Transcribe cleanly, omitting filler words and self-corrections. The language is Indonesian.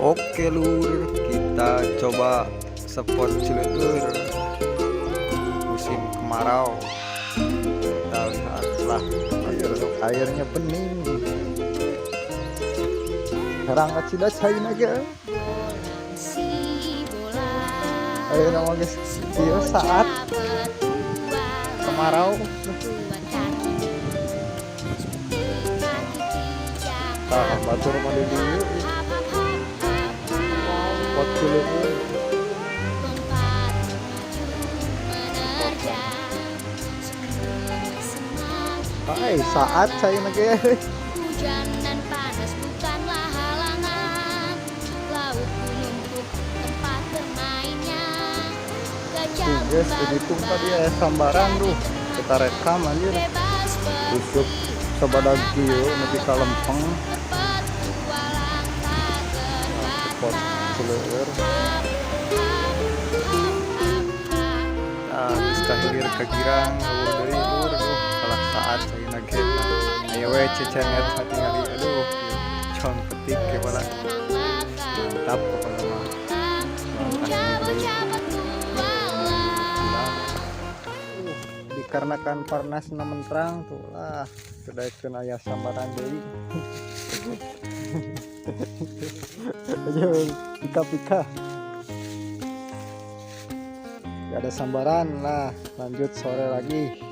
Oke lur, kita coba spot ciletur musim kemarau. Kita lihatlah airnya bening. Herang kecil cain aja. Ayo nama guys, dia saat kemarau. Batur mandi dulu. Spot ciletur. Hai, saat saya nage. Hujan dan panas bukanlah halangan. Laut menumpuk tempat bermainnya. Gajah Guys, ini tumpah dia sambaran tuh. Kita rekam anjir. bebas Busuk sebadak kieu nepi ka lempeng. berpetualang tak Spot ciletur. Geus kahilir ka girang lur deui lur. Salah saat saya nage. Ayo we cecenet hatingali aduh. Con petik ke bala. Mantap pokoknya mah. Dikarenakan parnasna menterang tuh lah kedaikeun aya sambaran deui. Ayo pika-pika. Gak ada sambaran lah, lanjut sore lagi.